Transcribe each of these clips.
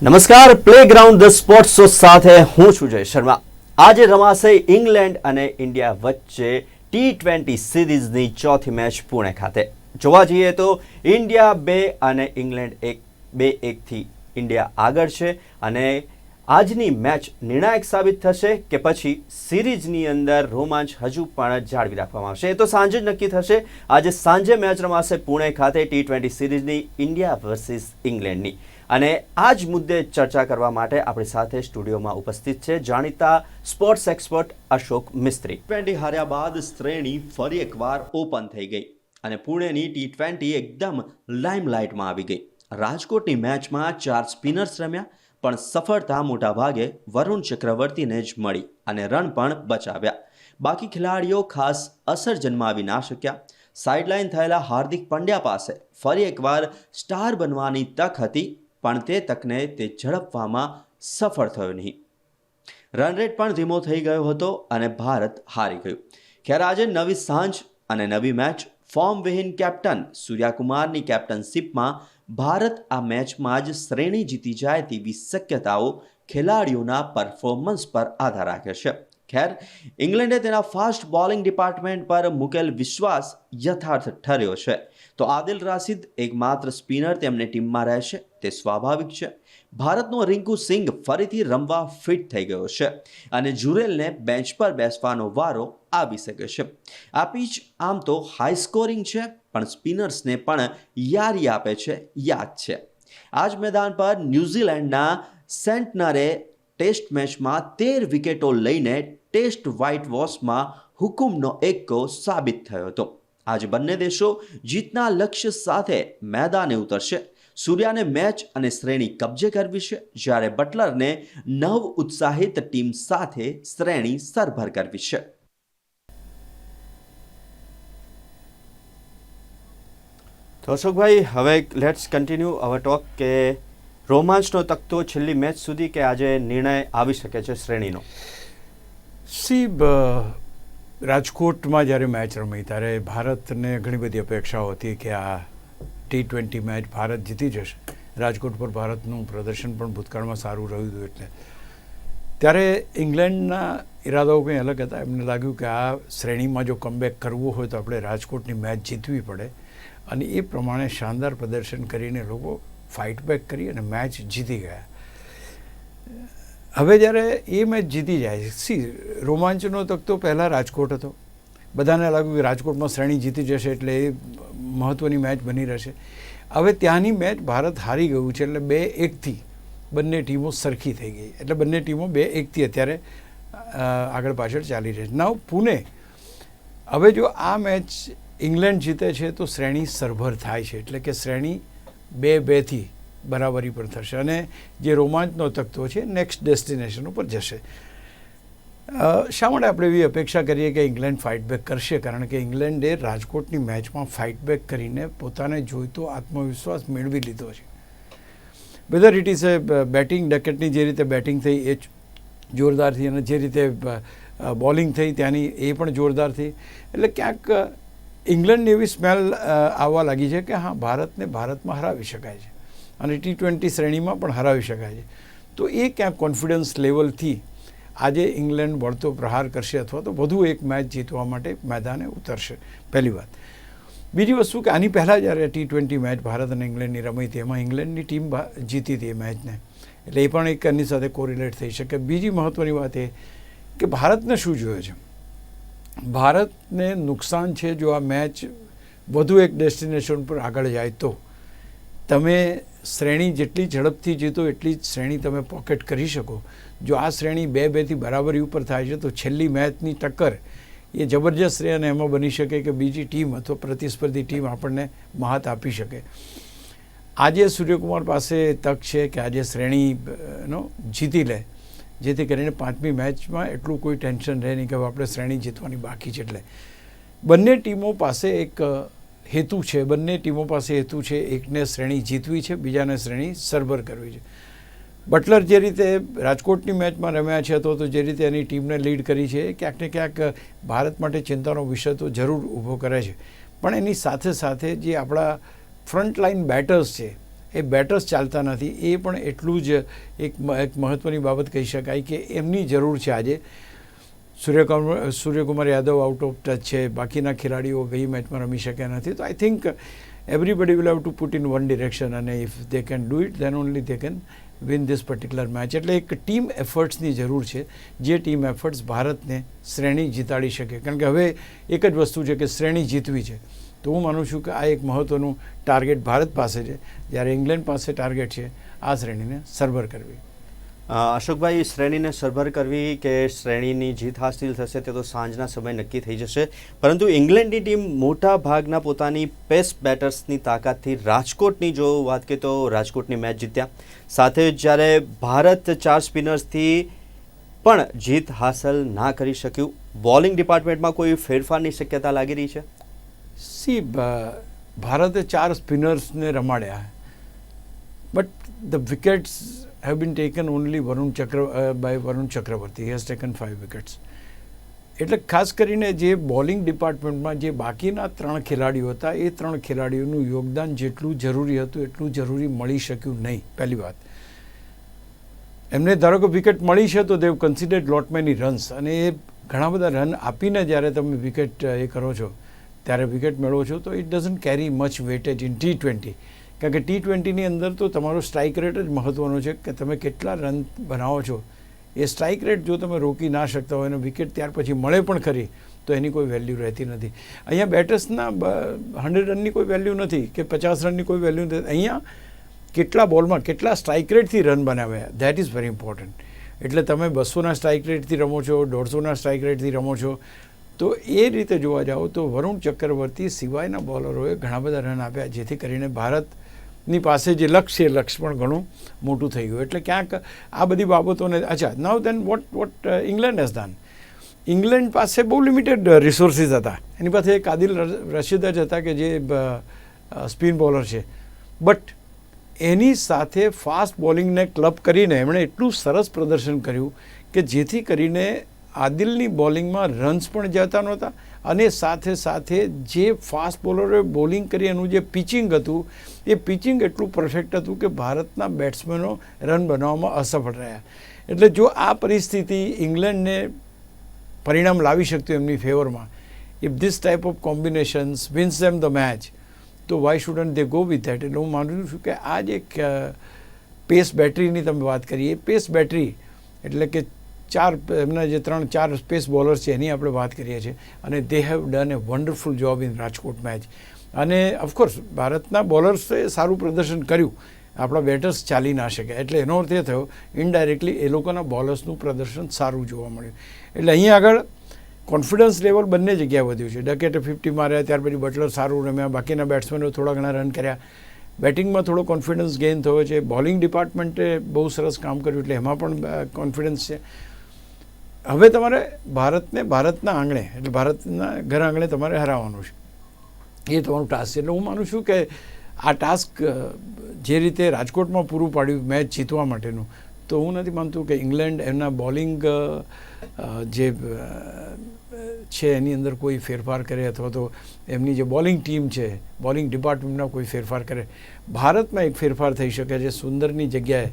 નમસ્કાર, playground the sports show સાથે હું છું જય શર્મા. આજે રમાશે ઇંગ્લેન્ડ અને ઇન્ડિયા વચ્ચે T20 સિરીઝની ચોથી મેચ પુણે ખાતે. જોવા જઈએ તો ઇન્ડિયા 2 અને ઇંગ્લેન્ડ 2-1થી ઇન્ડિયા આગળ છે અને આજની મેચ નિર્ણાયક સાબિત થશે કે પછી સિરીઝની અંદર રોમાંચ હજુ પણ જાળવી રાખવામાં આવશે. એ તો સાંજે જ નક્કી થશે. આજે સાંજે મેચ રમાશે પુણે ખાતે T20 સિરીઝની ઇન્ડિયા વર્સિસ ઇંગ્લેન્ડની. અને આ જ મુદ્દે ચર્ચા કરવા માટે આપણી સાથે સ્ટુડિયોમાં ઉપસ્થિત છે જાણીતા સ્પોર્ટ્સ એક્સપર્ટ અશોક મિસ્ત્રી. T20 હાર્યા બાદ શ્રેણી ફરી એકવાર ઓપન થઈ ગઈ અને પુણેની T20 એકદમ લાઇમલાઇટમાં આવી ગઈ. રાજકોટની મેચમાં 4 સ્પિનર્સ રમ્યા, પણ સફળતા મોટાભાગે વરુણ ચક્રવર્તીને જ મળી અને રન પણ બચાવ્યા. બાકી ખેલાડીઓ ખાસ અસર જન્માવી ના શક્યા. સાઇડલાઇન થયેલા હાર્દિક પંડ્યા પાસે ફરી એકવાર સ્ટાર બનવાની તક હતી, પણ તે તકને તે ઝડપવામાં સફળ થયો નહીં. રન રેટ પણ ધીમો થઈ ગયો હતો અને ભારત હારી ગયું. ખેર આજે નવી સાંજ અને નવી મેચ. ફોર્મવિહીન કેપ્ટન સૂર્યાકુમારની કેપ્ટનશીપમાં ભારત આ મેચમાં જ શ્રેણી જીતી જાય તેવી શક્યતાઓ ખેલાડીઓના પરફોર્મન્સ પર આધાર રાખે છે. ખેર ઇંગ્લેન્ડે તેના ફાસ્ટ બોલિંગ ડિપાર્ટમેન્ટ પર મૂકેલ વિશ્વાસ યથાર્થ ઠર્યો છે. તો આદિલ રાશિદ એકમાત્ર સ્પિનર તેમની ટીમમાં રહેશે, તે સ્વાભાવિક છે. ભારતનો રિંકુ સિંઘ ફરીથી રમવા ફિટ થઈ ગયો છે અને જુરેલને બેન્ચ પર બેસવાનો વારો આવી શકે છે. આ પીચ આમ તો હાઈ સ્કોરિંગ છે, પણ સ્પિનર્સને પણ યારી આપે છે, યાદ છે. આ જ મેદાન પર ન્યૂઝીલેન્ડના સેન્ટનરે ટેસ્ટ મેચમાં 13 વિકેટો લઈને ટેસ્ટ વ્હાઇટ વોશમાં હુકુમનો એક્કો સાબિત થયો હતો. આજે બંને દેશો જીતના લક્ષ્ય સાથે મેદાને ઉતરશે. સૂર્યાને મેચ અને શ્રેણી કબજે કરવી છે, જ્યારે બટલરને નવ ઉત્સાહિત ટીમ સાથે શ્રેણી સરભર કરવી છે. તો અશોકભાઈ, હવે લેટ્સ કન્ટિન્યુ અવર ટોક કે રોમાંચનો તકતો છેલ્લી મેચ સુધી કે આજે નિર્ણય આવી શકે છે શ્રેણીનો. રાજકોટમાં જ્યારે મેચ રમી ત્યારે ભારતને ઘણી બધી અપેક્ષાઓ હતી કે આ T20 મેચ ભારત જીતી જશે. રાજકોટ પર ભારતનું પ્રદર્શન પણ ભૂતકાળમાં સારું રહ્યું હતું, એટલે ત્યારે ઇંગ્લેન્ડના ઈરાદાઓ કંઈ અલગ હતા. એમને લાગ્યું કે આ શ્રેણીમાં જો કમબેક કરવું હોય તો આપણે રાજકોટની મેચ જીતવી પડે, અને એ પ્રમાણે શાનદાર પ્રદર્શન કરીને લોકો ફાઇટ બેક કરી અને મેચ જીતી ગયા. હવે જ્યારે એ મેચ જીતી જાય, રોમાંચનો તકતો પહેલાં રાજકોટ હતો. બધાને લાગ્યું કે રાજકોટમાં શ્રેણી જીતી જશે એટલે એ મહત્ત્વની મેચ બની રહેશે. હવે ત્યાંની મેચ ભારત હારી ગયું છે, એટલે 2-1થી બંને ટીમો સરખી થઈ ગઈ. એટલે બંને ટીમો 2-1થી અત્યારે આગળ પાછળ ચાલી રહી છે. નાવ પુણે, હવે જો આ મેચ ઇંગ્લેન્ડ જીતે છે તો શ્રેણી સરભર થાય છે, એટલે કે શ્રેણી 2-2થી બરાબરી પર થશે અને જે રોમાંચનો તકતો છે નેક્સ્ટ ડેસ્ટિનેશન ઉપર જશે. શા માટે આપણે એવી અપેક્ષા કરીએ કે ઇંગ્લેન્ડ ફાઇટ બેક કરશે? કારણ કે ઇંગ્લેન્ડે રાજકોટની મેચમાં ફાઇટ બેક કરીને પોતાને જોઈતો આત્મવિશ્વાસ મેળવી લીધો છે. Whether it is a batting, ડકેટની જે રીતે બેટિંગ થઈ એ જોરદાર થઈ અને જે રીતે બોલિંગ થઈ ત્યાંની એ પણ જોરદાર થઈ. એટલે ક્યાંક ઇંગ્લેન્ડની એવી સ્મેલ આવવા લાગી છે કે હા, ભારતને ભારતમાં હરાવી શકાય છે અને T20 શ્રેણીમાં પણ હરાવી શકાય છે. તો એ ક્યાંક કોન્ફિડન્સ લેવલથી આજે ઇંગ્લેન્ડ વળતો પ્રહાર કરશે અથવા તો વધુ એક મેચ જીતવા માટે મેદાને ઉતરશે. પહેલી વાત. બીજી વસ્તુ કે આની પહેલાં જ્યારે T20 મેચ ભારત અને ઇંગ્લેન્ડની રમી હતી, એમાં ઇંગ્લેન્ડની ટીમ જીતી હતી એ મેચને, એટલે એ પણ એક એની સાથે કોરિલેટ થઈ શકે. બીજી મહત્ત્વની વાત એ કે ભારતને શું જોઈએ છે? ભારતને નુકસાન છે જો આ મેચ વધુ એક ડેસ્ટિનેશન પર આગળ જાય તો. તમે શ્રેણી જેટલી ઝડપથી જીતો એટલી જ શ્રેણી તમે પોકેટ કરી શકો. જો આ શ્રેણી 2-2થી બરાબરી ઉપર થાય છે તો છેલ્લી મેચની ટક્કર એ જબરજસ્ત રહે અને એમાં બની શકે કે બીજી ટીમ અથવા પ્રતિસ્પર્ધી ટીમ આપણને મહાત આપી શકે. આજે સૂર્યકુમાર પાસે તક છે કે આજે શ્રેણીનો જીતી લે, જેથી કરીને 5મી મેચમાં એટલું કોઈ ટેન્શન રહે નહીં કે આપણે શ્રેણી જીતવાની બાકી છે. એટલે બંને ટીમો પાસે એક હેતુ છે, બંને ટીમો પાસે હેતુ છે. એકને શ્રેણી જીતવી છે, બીજાને શ્રેણી સરભર કરવી છે. બટલર જે રીતે રાજકોટની મેચમાં રમ્યા છે અથવા તો જે રીતે એની ટીમને લીડ કરી છે એ ક્યાંક ને ક્યાંક ભારત માટે ચિંતાનો વિષય તો જરૂર ઊભો કરે છે. પણ એની સાથે સાથે જે આપણા ફ્રન્ટ લાઇન બેટર્સ છે એ બેટર્સ ચાલતા નથી, એ પણ એટલું જ એક મહત્ત્વની બાબત કહી શકાય કે એમની જરૂર છે. આજે Suryakumar Yadav out of touch છે, બાકીના ખેલાડીઓ ગઈ મેચમાં રમી શક્યા નથી. તો I think everybody will have to put in one direction, અને if they can do it then only they can win this particular match. એટલે એક ટીમ એફર્ટ્સની જરૂર છે, જે ટીમ એફર્ટ્સ ભારતને શ્રેણી જીતાડી શકે. કારણ કે હવે એક જ વસ્તુ છે કે શ્રેણી જીતવી છે. તો હું માનું છું કે આ એક મહત્ત્વનું ટાર્ગેટ ભારત પાસે છે, જ્યારે ઇંગ્લેન્ડ પાસે ટાર્ગેટ છે આ શ્રેણીને સરભર કરવી. અશોકભાઈ, શ્રેણીને સરભર કરવી કે શ્રેણીની જીત હાંસલ થશે તે તો સાંજના સમય નક્કી થઈ જશે, પરંતુ ઇંગ્લેન્ડની ટીમ મોટા ભાગના પોતાની પેસ બેટર્સની તાકાતથી રાજકોટની જો વાત કરીએ તો રાજકોટની મેચ જીત્યા. સાથે જ્યારે ભારત 4 સ્પિનર્સથી પણ જીત હાંસલ ના કરી શક્યું, બોલિંગ ડિપાર્ટમેન્ટમાં કોઈ ફેરફારની શક્યતા લાગી રહી છે? ભારતે 4 સ્પિનર્સને રમાડ્યા, but the wickets have been taken only by Varun Chakravarti. He has taken 5 wickets. એટલે ખાસ કરીને જે બોલિંગ ડિપાર્ટમેન્ટમાં જે બાકીના 3 ખેલાડીઓ હતા, એ 3 ખેલાડીઓનું યોગદાન જેટલું જરૂરી હતું એટલું જરૂરી મળી શક્યું નહીં. પહેલી વાત, એમને ધારો કે વિકેટ મળી છે તો દેવ કન્સિડર્ડ લોટ મેની રન્સ, અને એ ઘણા બધા રન આપીને જ્યારે તમે વિકેટ એ કરો છો ત્યારે વિકેટ મેળવો છો તો it doesn't carry much weightage in T20. કારણ કે T20ની અંદર તો તમારો સ્ટ્રાઇક રેટ જ મહત્ત્વનો છે કે તમે કેટલા રન બનાવો છો. એ સ્ટ્રાઇક રેટ જો તમે રોકી ના શકતા હોય અને વિકેટ ત્યાર પછી મળે પણ ખરી તો એની કોઈ વેલ્યુ રહેતી નથી. અહીંયા બેટર્સના 100 રનની કોઈ વેલ્યુ નથી કે 50 રનની કોઈ વેલ્યુ નથી. અહીંયા કેટલા બોલમાં કેટલા સ્ટ્રાઇક રેટથી રન બનાવ્યા, ધેટ ઇઝ વેરી ઇમ્પોર્ટન્ટ. એટલે તમે 200ના સ્ટ્રાઇક રેટથી રમો છો, 150ના સ્ટ્રાઇક રેટથી રમો છો, તો એ રીતે જોવા જાઓ તો વરુણ ચક્રવર્તી સિવાયના બોલરોએ ઘણા બધા રન આપ્યા, જેથી કરીને ભારતની પાસે જે લક્ષ્ય છે, લક્ષ્ય પણ ઘણું મોટું થઈ ગયું. એટલે ક્યાંક આ બધી બાબતોને અચ્છા now then what England has done. England પાસે બહુ લિમિટેડ રિસોર્સિસ હતા. એની પાસે એક આદિલ રશીદ જ હતા કે જે સ્પિન બોલર છે, બટ એની સાથે ફાસ્ટ બોલિંગને ક્લબ કરીને એમણે એટલું સરસ પ્રદર્શન કર્યું કે જેથી કરીને આદિલની બોલિંગમાં રન્સ પણ જતા નહોતા, અને સાથે સાથે જે ફાસ્ટ બોલરોએ બોલિંગ કરી એનું જે પિચિંગ હતું એ પિચિંગ એટલું પરફેક્ટ હતું કે ભારતના બેટ્સમેનો રન બનાવવામાં અસફળ રહ્યા. એટલે જો આ પરિસ્થિતિ ઇંગ્લેન્ડને પરિણામ લાવી શકતું એમની ફેવરમાં, if this type of combinations wins them the match, તો why shouldn't they go with that. એટલે હું માનું છું કે આ જે પેસ બેટરીની તમે વાત કરી, એ પેસ બેટરી એટલે કે એમના જે 3-4 સ્પેસ બોલર્સ છે એની આપણે વાત કરીએ છીએ, અને they have done A wonderful job in Rajkot match. અને ઓફકોર્સ ભારતના બોલર્સે સારું પ્રદર્શન કર્યું, આપણા બેટર્સ ચાલી ના શકે. એટલે એનો અર્થ એ થયો ઇનડાયરેક્ટલી એ લોકોના બોલર્સનું પ્રદર્શન સારું જોવા મળ્યું. એટલે અહીંયા આગળ કોન્ફિડન્સ લેવલ બંને જગ્યાએ વધ્યું છે. ડકેટે 50 માર્યા, ત્યાર પછી બટલર સારું રમ્યા, બાકીના બેટ્સમેનો થોડા ઘણા રન કર્યા, બેટિંગમાં થોડો કોન્ફિડન્સ ગેઇન થયો છે, બોલિંગ ડિપાર્ટમેન્ટે બહુ સરસ કામ કર્યું, એટલે એમાં પણ કોન્ફિડન્સ છે. હવે તમારે ભારતના આંગણે એટલે ભારતના ઘર આંગણે તમારે હરાવવાનું છે, એ તમારું ટાસ્ક છે. એટલે હું માનું છું કે આ ટાસ્ક જે રીતે રાજકોટમાં પૂરું પાડ્યું મેચ જીતવા માટેનું, તો હું નથી માનતું કે ઇંગ્લેન્ડ એમના બોલિંગ જે છે એની અંદર કોઈ ફેરફાર કરે, અથવા તો એમની જે બોલિંગ ટીમ છે, બોલિંગ ડિપાર્ટમેન્ટમાં કોઈ ફેરફાર કરે. ભારતમાં એક ફેરફાર થઈ શકે છે, સુંદરની જગ્યાએ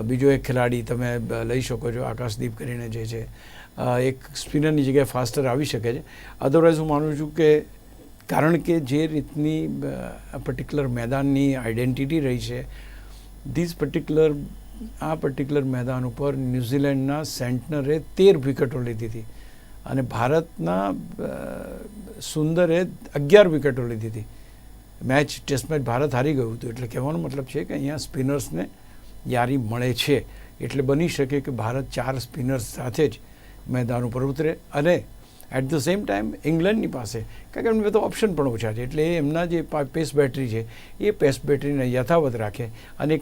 બીજો એક ખેલાડી તમે લઈ શકો છો, આકાશદીપ કરીને જે છે, એક સ્પિનરની જગ્યાએ ફાસ્ટર આવી શકે છે. અધરવાઇઝ હું માનું છું કે કારણ કે જે રીતની પર્ટિક્યુલર મેદાનની આઈડેન્ટિટી રહી છે, આ પર્ટિક્યુલર મેદાન ઉપર ન્યૂઝીલેન્ડના સેન્ટનરે 13 વિકેટો લીધી હતી અને ભારતના સુંદરે 11 વિકેટો લીધી હતી. ટેસ્ટ મેચ ભારત હારી ગયું હતું. એટલે કહેવાનો મતલબ છે કે અહીંયા સ્પિનર્સને યારી મળે છે. એટલે બની શકે કે ભારત 4 સ્પિનર્સ સાથે જ મેદાન ઉપર ઉતરે, અને એટ ધ સેમ ટાઈમ ઇંગ્લેન્ડની પાસે, કારણ કે એમને તો ઓપ્શન પણ ઓછા છે, એટલે એમના જે પેસ બેટરી છે એ પેસ બેટરીને યથાવત રાખે અને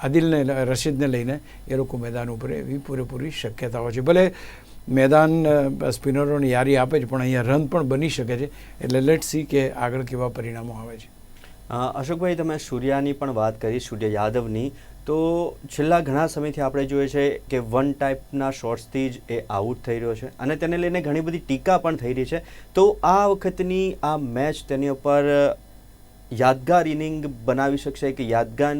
આદિલને રશીદને લઈને એ લોકો મેદાન ઉપર એવી પૂરેપૂરી શક્યતાઓ છે. ભલે મેદાન સ્પિનરોની યારી આપે છે, પણ અહીંયા રન પણ બની શકે છે. એટલે લેટ સી કે આગળ કેવા પરિણામો આવે છે. અશોકભાઈ, તમે સૂર્યાની પણ વાત કરી, સૂર્ય યાદવની, તો છેલ્લા ઘણા સમયથી આપણે જોઈએ છે કે વન ટાઈપના શોટ્સથી જ એ આઉટ થઈ રહ્યો છે, અને તેને લઈને ઘણી બધી ટીકા પણ થઈ રહી છે. તો આ વખતની આ મેચ તેની ઉપર યાદગાર ઇનિંગ બનાવી શકશે કે યાદગાર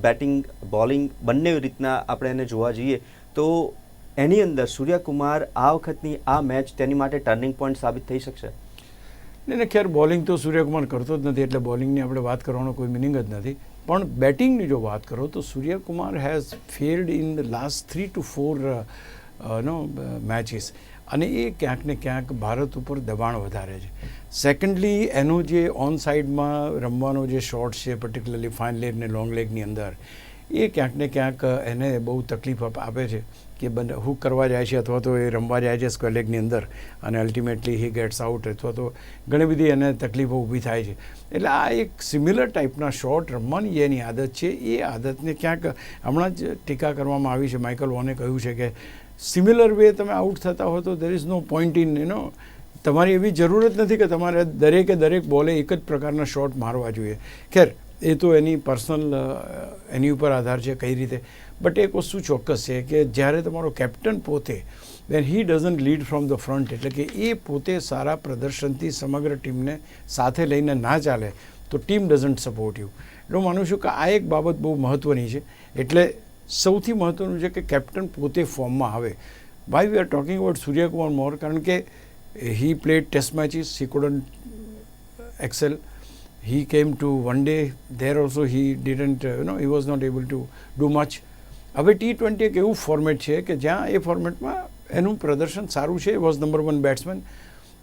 બેટિંગ બોલિંગ બંને રીતના આપણે એને જોવા જઈએ તો એની અંદર સૂર્યકુમાર આ વખતની આ મેચ તેની માટે ટર્નિંગ પોઈન્ટ સાબિત થઈ શકશે? ને ખેર બોલિંગ તો સૂર્યકુમાર કરતો જ નથી, એટલે બોલિંગની આપણે વાત કરવાનો કોઈ મિનિંગ જ નથી. પણ બેટિંગની જો વાત કરો તો Suryakumar has failed in the last 3 to 4 matches, અને એ ક્યાંક ને ક્યાંક ભારત ઉપર દબાણ વધારે છે. સેકન્ડલી એનો જે ઓન સાઇડમાં રમવાનો જે શોટ છે, પર્ટિક્યુલરલી ફાઇન લેગ ને લોંગ લેગની અંદર, એ ક્યાંક ને ક્યાંક એને બહુ તકલીફ આપે છે કે હુક કરવા જાય છે અથવા તો એ રમવા જાય છે સ્ક્વેર લેગની અંદર, અને અલ્ટિમેટલી હી ગેટ્સ આઉટ, અથવા તો ઘણી બધી એને તકલીફો ઊભી થાય છે. એટલે આ એક સિમિલર ટાઈપના શોટ રમવાની એની આદત છે. એ આદતને ક્યાંક હમણાં જ ટીકા કરવામાં આવી છે. માઇકલ વોને કહ્યું છે કે સિમિલર વે તમે આઉટ થતા હો તો there is no point in તમારી એવી જરૂરત નથી કે તમારે દરેક બોલે એક જ પ્રકારના શોટ મારવા જોઈએ. ખેર એ તો એની પર્સનલ એની ઉપર આધાર છે કઈ રીતે. બટ એક વસ્તુ ચોક્કસ છે કે જ્યારે તમારો કેપ્ટન પોતે when he doesn't lead from the front, એટલે કે એ પોતે સારા પ્રદર્શનથી સમગ્ર ટીમને સાથે લઈને ના ચાલે તો ટીમ ડઝન્ટ સપોર્ટ યુ. એટલે હું માનું છું કે આ એક બાબત બહુ મહત્ત્વની છે. એટલે સૌથી મહત્ત્વનું છે કે કેપ્ટન પોતે ફોર્મમાં આવે. Why we are talking about Suryakumar more, કારણ કે he played test matches, he couldn't excel. He came to one day, there also he didn't, he was not able to do much. હવે T20 એક એવું format છે કે જ્યાં એ ફોર્મેટમાં એનું પ્રદર્શન સારું છે, વોઝ નંબર 1 બેટ્સમેન.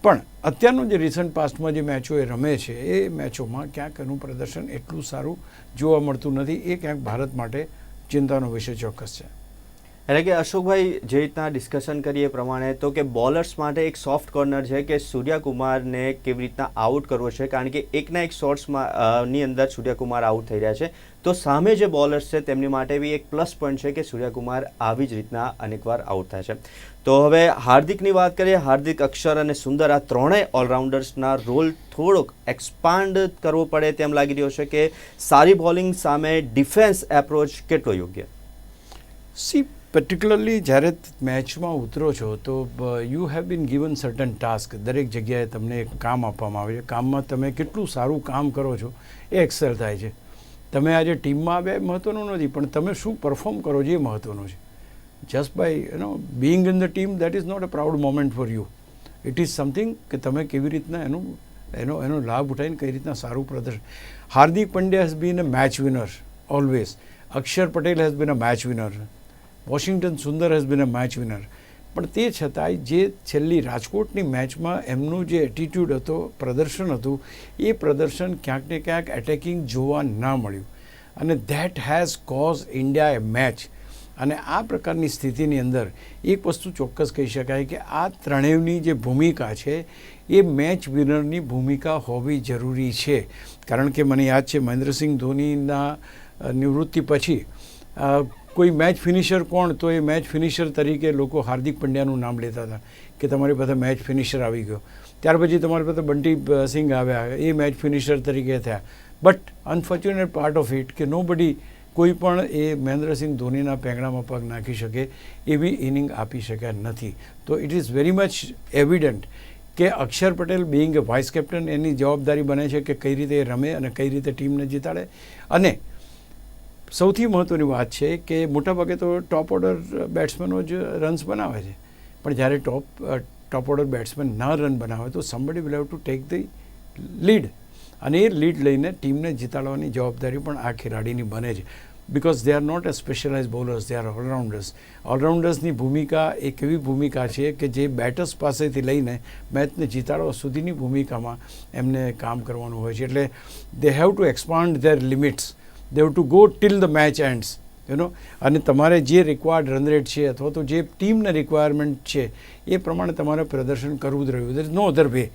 પણ અત્યારનું જે રિસન્ટ પાસ્ટમાં જે મેચો એ રમે છે એ મેચોમાં ક્યાંક એનું પ્રદર્શન એટલું સારું જોવા મળતું નથી. એ ક્યાંક ભારત માટે ચિંતાનો વિષય ચોક્કસ છે. એટલે કે અશોકભાઈ જે રીતના ડિસ્કશન કરીએ એ પ્રમાણે તો કે બોલર્સ માટે એક સોફ્ટ કોર્નર છે કે સૂર્યકુમારને કેવી રીતના આઉટ કરવો છે, કારણ કે એકના એક શોટ્સમાં ની અંદર સૂર્યકુમાર આઉટ થઈ રહ્યા છે. તો સામે જે બોલર્સ છે તેમની માટે બી એક પ્લસ પોઈન્ટ છે કે સૂર્યકુમાર આવી જ રીતના અનેકવાર આઉટ થાય છે. તો હવે હાર્દિકની વાત કરીએ. હાર્દિક, અક્ષર અને સુંદર આ ત્રણેય ઓલરાઉન્ડર્સના રોલ થોડોક એક્સપાન્ડ કરવો પડે તેમ લાગી રહ્યો છે કે સારી બોલિંગ સામે ડિફેન્સ એપ્રોચ કેટલો યોગ્ય? પર્ટિક્યુલરલી જ્યારે મેચમાં ઉતરો છો તો you have been given certain task. દરેક જગ્યાએ તમને એક કામ આપવામાં આવે છે. કામમાં તમે કેટલું સારું કામ કરો છો એ એક્સેલ થાય છે. તમે આજે ટીમમાં આવ્યા એ મહત્ત્વનું નથી, પણ તમે શું પરફોર્મ કરો છો એ મહત્ત્વનું છે. Just by being in the team that is not a proud moment for you. It is something કે તમે કેવી રીતના એનો લાભ ઉઠાવીને કઈ રીતના સારું પ્રદર્શન. Hardik Pandya has been a match winner always. Axar Patel has been a match winner. Washington Sundar has been a match winner. પણ તે છતાંય જે છેલ્લી રાજકોટની મેચમાં એમનું જે એટીટ્યૂડ હતો, પ્રદર્શન હતું, એ પ્રદર્શન ક્યાંક ને ક્યાંક એટેકિંગ જોવા ના મળ્યું, અને that has cause India A match. અને આ પ્રકારની સ્થિતિની અંદર એક વસ્તુ ચોક્કસ કહી શકાય કે આ ત્રણેયની જે ભૂમિકા છે એ મેચ વિનરની ભૂમિકા હોવી જરૂરી છે. કારણ કે મને યાદ છે મહેન્દ્રસિંહ ધોનીના નિવૃત્તિ પછી કોઈ મેચ ફિનિશર કોણ, તો એ મેચ ફિનિશર તરીકે લોકો હાર્દિક પંડ્યાનું નામ લેતા હતા કે તમારી પાસે મેચ ફિનિશર આવી ગયો. ત્યાર પછી તમારી પાસે બંટી સિંઘ આવ્યા, એ મેચ ફિનિશર તરીકે થયા. But unfortunate part of it કે નો બડી, કોઈ પણ એ મહેન્દ્રસિંહ ધોનીના પેંગડામાં પગ નાખી શકે એવી ઇનિંગ આપી શક્યા નથી. તો ઇટ ઇઝ વેરી મચ એવિડન્ટ કે અક્ષર પટેલ બિંગ એ વાઇસ કેપ્ટન, એની જવાબદારી બને છે કે કઈ રીતે રમે અને કઈ રીતે ટીમને જીતાડે. અને સૌથી મહત્ત્વની વાત છે કે મોટાભાગે તો ટોપ ઓર્ડર બેટ્સમેનો જ રન્સ બનાવે છે, પણ જ્યારે ટોપ ઓર્ડર બેટ્સમેન ના રન બનાવે તો somebody will have to take the lead, અને એ લીડ લઈને ટીમને જીતાડવાની જવાબદારી પણ આ ખેલાડીની બને છે. Because they are not a specialise bowlers, they are allrounders. ઓલરાઉન્ડર્સની ભૂમિકા એક એવી ભૂમિકા છે કે જે બેટર્સ પાસેથી લઈને મેચને જીતાડવા સુધીની ભૂમિકામાં એમને કામ કરવાનું હોય છે. એટલે they have to expand there limits. they have to go till the match ends, અને તમારે જે રિક્વાયર્ડ રન રેટ છે અથવા તો જે ટીમને રિક્વાયરમેન્ટ છે એ પ્રમાણે તમારે પ્રદર્શન કરવું જ રહ્યું. there is no other way.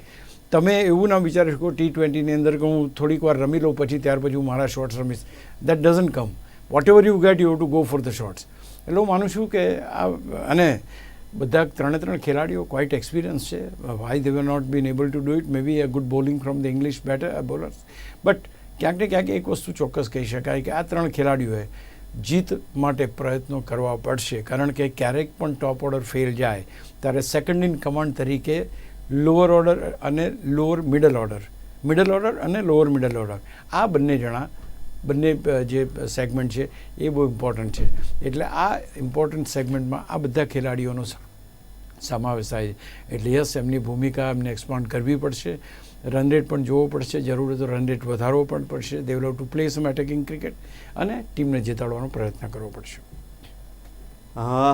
તમે એવું ના વિચારી શકો T20ની અંદર કે હું થોડીક વાર રમી લઉં પછી ત્યાર પછી હું મારા શોટ્સ રમીશ. That doesn't come. Whatever you get you have to go for the shots. એટલે હું માનું છું કે અને બધા ત્રણ ખેલાડીઓ ક્વાઇટ એક્સપિરિયન્સ છે. Why they were not been able to do it, maybe a good bowling from the English bowlers. But ક્યાંક ને ક્યાંક એક વસ્તુ ચોક્કસ કહી શકાય કે આ ત્રણ ખેલાડીઓએ જીત માટે પ્રયત્નો કરવા પડશે. કારણ કે ક્યારેક પણ ટોપ ઓર્ડર ફેલ જાય ત્યારે સેકન્ડ ઇન કમાન્ડ તરીકે લોઅર ઓર્ડર અને લોઅર મિડલ ઓર્ડર અને લોઅર મિડલ ઓર્ડર, આ બંને જણા બંને જે સેગમેન્ટ છે એ બહુ ઇમ્પોર્ટન્ટ છે. એટલે આ ઇમ્પોર્ટન્ટ સેગમેન્ટમાં આ બધા ખેલાડીઓનો સમાવેશ થાય છે. એટલે યસ, એમની ભૂમિકા એમને એક્સપાન્ડ કરવી પડશે, રન રેટ પણ જોવો પડશે, જરૂર હોય તો રન રેટ વધારવો પણ પડશે. They will have to play some attacking cricket અને ટીમને જીતાડવાનો પ્રયત્ન કરવો પડશે.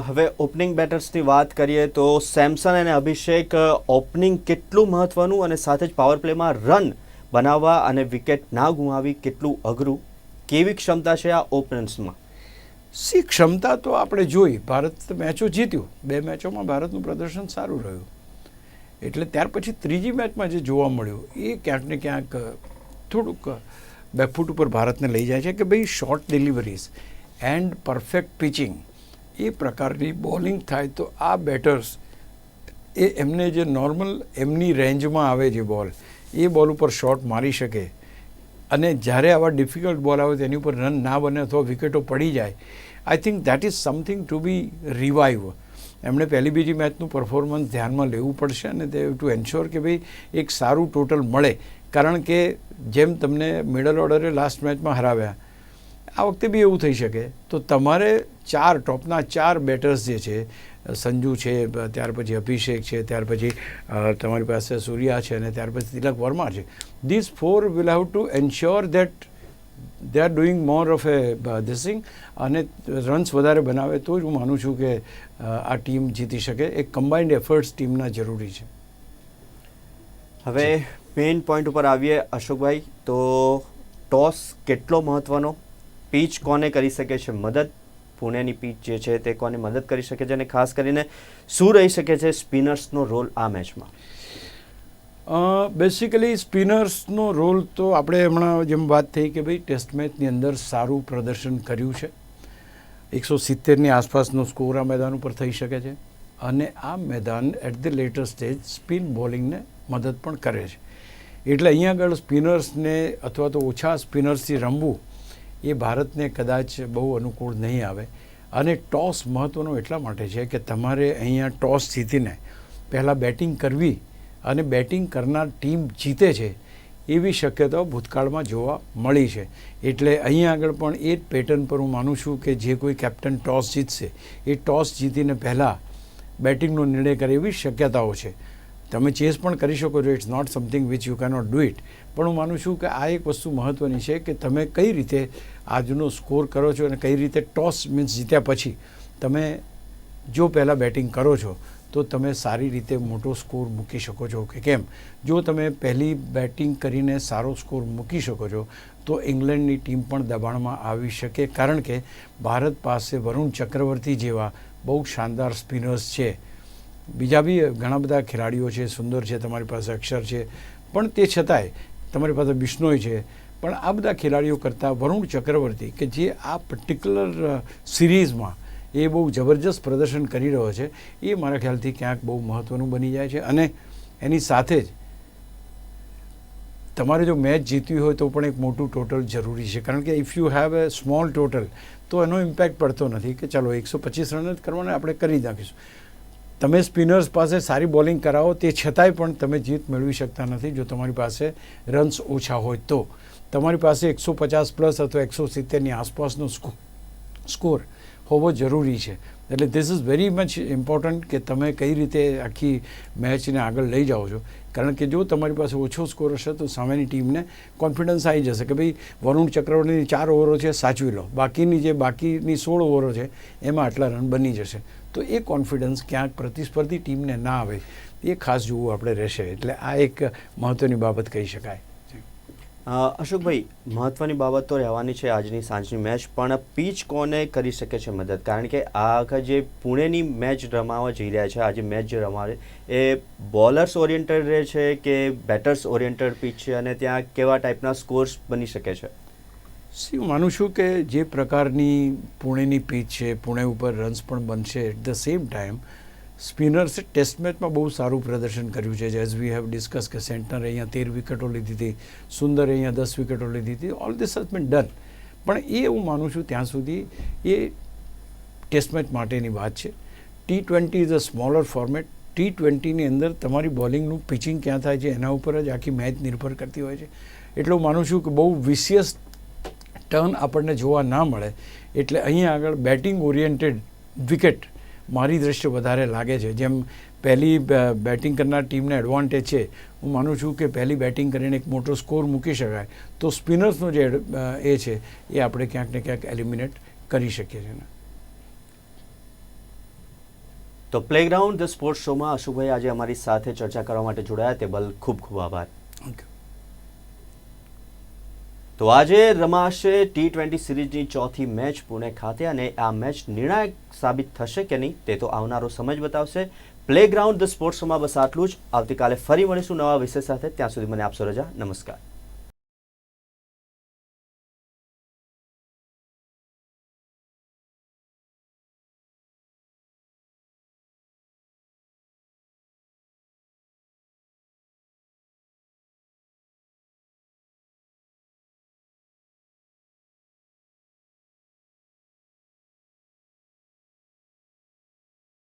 હવે ઓપનિંગ બેટર્સની વાત કરીએ તો સેમસન અને અભિષેક ઓપનિંગ કેટલું મહત્વનું અને સાથે જ પાવર પ્લેમાં રન બનાવવા અને વિકેટ ના ગુમાવી કેટલું અઘરું, કેવી ક્ષમતા છે આ ઓપનર્સમાં? ક્ષમતા તો આપણે જોઈ, ભારત મેચો જીત્યું, 2 મેચોમાં ભારતનું પ્રદર્શન સારું રહ્યું. એટલે ત્યાર પછી ત્રીજી મેચમાં જે જોવા મળ્યું એ ક્યાંક ને ક્યાંક થોડુંક બેકફૂટ ઉપર ભારતને લઈ જાય છે કે ભાઈ short deliveries and perfect pitching એ પ્રકારની બોલિંગ થાય તો આ બેટર્સ એ એમને જે નોર્મલ એમની રેન્જમાં આવે જે બોલ એ બોલ ઉપર શોટ મારી શકે. અને જ્યારે આવા ડિફિકલ્ટ બોલ આવે તેની ઉપર રન ના બને અથવા વિકેટો પડી જાય, I think that is something to be revive. એમણે પહેલી બીજી મેચનું પરફોર્મન્સ ધ્યાનમાં લેવું પડશે અને તે ટુ એન્શ્યોર કે ભાઈ એક સારું ટોટલ મળે. કારણ કે જેમ તમને મિડલ ઓર્ડરે લાસ્ટ મેચમાં હરાવ્યા, આ વખતે બી એવું થઈ શકે. તો તમારે ટોપના 4 બેટર્સ જે છે, સંજુ છે, ત્યાર પછી અભિષેક છે, ત્યાર પછી તમારી પાસે સૂર્યા છે અને ત્યાર પછી તિલક વર્મા છે. This 4 will have two ensure that they are doing more of એ ધીસિંગ અને રન્સ વધારે બનાવે તો જ હું માનું છું કે આ ટીમ જીતી શકે. એક કમ્બાઇન્ડ એફર્ટ્સ ટીમના જરૂરી છે. હવે મેઇન પોઈન્ટ ઉપર આવીએ અશોકભાઈ, તો ટોસ કેટલો મહત્વનો, પીચ કોને કરી શકે છે મદદ, પુણેની પીચ જે છે તે કોને મદદ કરી શકે છે અને ખાસ કરીને શું રહી શકે છે સ્પિનર્સનો રોલ આ મેચમાં? બેસિકલી સ્પિનર્સનો રોલ તો આપણે હમણાં જેમ વાત થઈ કે ભાઈ ટેસ્ટ મેચની અંદર સારું પ્રદર્શન કર્યું છે, 170ની આસપાસનો સ્કોર આ મેદાન ઉપર થઈ શકે છે અને આ મેદાન at the latter stage spin બોલિંગને મદદ પણ કરે છે. એટલે અહીંયા આગળ સ્પિનર્સને અથવા તો ઓછા સ્પિનર્સથી રમવું એ ભારતને કદાચ બહુ અનુકૂળ નહીં આવે. અને ટોસ મહત્ત્વનો એટલા માટે છે કે તમારે અહીંયા ટોસ જીતીને પહેલાં બેટિંગ કરવી અને બેટિંગ કરનાર ટીમ જીતે છે એવી શક્યતાઓ ભૂતકાળમાં જોવા મળી છે. એટલે અહીંયા આગળ પણ એ જ પેટર્ન પર હું માનું છું કે જે કોઈ કેપ્ટન ટોસ જીતશે એ ટોસ જીતીને પહેલાં બેટિંગનો નિર્ણય કરે એવી શક્યતાઓ છે. તમે ચેસ પણ કરી શકો છો, it's not something which you cannot do it. પણ હું માનું છું કે આ એક વસ્તુ મહત્ત્વની છે કે તમે કઈ રીતે આજનો સ્કોર કરો છો અને કઈ રીતે ટોસ મીન્સ જીત્યા પછી તમે જો પહેલાં બેટિંગ કરો છો તો તમે સારી રીતે મોટો સ્કોર મૂકી શકો છો કે કેમ. જો તમે પહેલી બેટિંગ કરીને સારો સ્કોર મૂકી શકો છો તો ઇંગ્લેન્ડની ટીમ પણ દબાણમાં આવી શકે. કારણ કે ભારત પાસે વરુણ ચક્રવર્તી જેવા બહુ શાનદાર સ્પિનર્સ છે, બીજા બી ઘણા બધા ખેલાડીઓ છે, સુંદર છે, તમારી પાસે અક્ષર છે, પણ તે છતાંય તમારી પાસે બિશ્નોઈ છે. પણ આ બધા ખેલાડીઓ કરતાં વરુણ ચક્રવર્તી કે જે આ પર્ટિક્યુલર સિરીઝમાં એ બહુ જબરજસ્ત પ્રદર્શન કરી રહ્યો છે એ મારા ખ્યાલથી ક્યાંક બહુ મહત્ત્વનું બની જાય છે. અને એની સાથે જ તમારે જો મેચ જીતવી હોય તો પણ એક મોટું ટોટલ જરૂરી છે. કારણ કે if you have a small total તો એનો ઇમ્પેક્ટ પડતો નથી કે ચાલો 125 રન જ કરવાના આપણે કરી નાખીશું. તમે સ્પિનર્સ પાસે સારી બોલિંગ કરાવો તે છતાંય પણ તમે જીત મેળવી શકતા નથી જો તમારી પાસે રન્સ ઓછા હોય તો. તમારી પાસે 150 પ્લસ અથવા 170ની આસપાસનો સ્કોર હોવો જરૂરી છે. એટલે this is very much important કે તમે કઈ રીતે આખી મેચને આગળ લઈ જાઓ છો. કારણ કે જો તમારી પાસે ઓછો સ્કોર હશે તો સામેની ટીમને કોન્ફિડન્સ આવી જશે કે ભાઈ વરુણ ચક્રવર્તીની 4 ઓવરો છે સાચવી લો, બાકીની 16 ઓવરો છે એમાં આટલા રન બની જશે. તો એ કોન્ફિડન્સ ક્યાંક પ્રતિસ્પર્ધી ટીમને ના આવે એ ખાસ જોવું આપણે રહેશે. એટલે આ એક મહત્ત્વની બાબત કહી શકાય. અશોકભાઈ, મહત્ત્વની બાબત તો રહેવાની છે આજની સાંજની મેચ, પણ પીચ કોને કરી શકે છે મદદ? કારણ કે આ આખા જે પુણેની મેચ રમાવા જઈ રહ્યા છે, આજે મેચ જે રમાવે એ બોલર્સ ઓરિએન્ટેડ રહે છે કે બેટર્સ ઓરિએન્ટેડ પીચ છે અને ત્યાં કેવા ટાઈપના સ્કોર્સ બની શકે છે? હું માનું છું કે જે પ્રકારની પુણેની પીચ છે, પુણે ઉપર રન્સ પણ બનશે. એટ ધ સેમ ટાઈમ સ્પિનર્સે ટેસ્ટ મેચમાં બહુ સારું પ્રદર્શન કર્યું છે. એઝ વી હેવ ડિસ્કસ કે સેન્ટનરે અહીંયા 13 વિકેટો લીધી હતી, સુંદરે અહીંયા 10 વિકેટો લીધી હતી. All this has been done. પણ એ હું માનું છું ત્યાં સુધી એ ટેસ્ટ મેચ માટેની વાત છે. T20 is a smaller format. T20ની અંદર તમારી બોલિંગનું પિચિંગ ક્યાં થાય છે એના ઉપર જ આખી મેચ નિર્ભર કરતી હોય છે. એટલે હું માનું છું કે બહુ વિશિયસ ટર્ન આપણને જોવા ના મળે. એટલે અહીં આગળ બેટિંગ ઓરિએન્ટેડ વિકેટ મારી દ્રષ્ટિએ વધારે લાગે છે. જેમ પહેલી બેટિંગ કરનાર ટીમને એડવાન્ટેજ છે, હું માનું છું કે પહેલી બેટિંગ કરીને એક મોટો સ્કોર મૂકી શકાય, તો સ્પિનર્સનો જે એ છે એ આપણે ક્યાંક ને ક્યાંક એલિમિનેટ કરી શકીએ છીએ. તો પ્લેગ્રાઉન્ડ ધ સ્પોર્ટ્સ શોમાં અશુભાઈ આજે અમારી સાથે ચર્ચા કરવા માટે જોડાયા તે બદલ ખૂબ ખૂબ આભાર. તો આજે રમાશે T20 સિરીઝની ચોથી મેચ પુણે ખાતે અને આ મેચ નિર્ણાયક સાબિત થશે કે નહીં તે તો આવનારો સમય જ બતાવશે. પ્લેગ્રાઉન્ડ ધ સ્પોર્ટ્સ શોમાં બસ આટલું જ. આવતીકાલે ફરી મળીશું નવા વિષય સાથે. ત્યાં સુધી મને આપશો રજા. નમસ્કાર.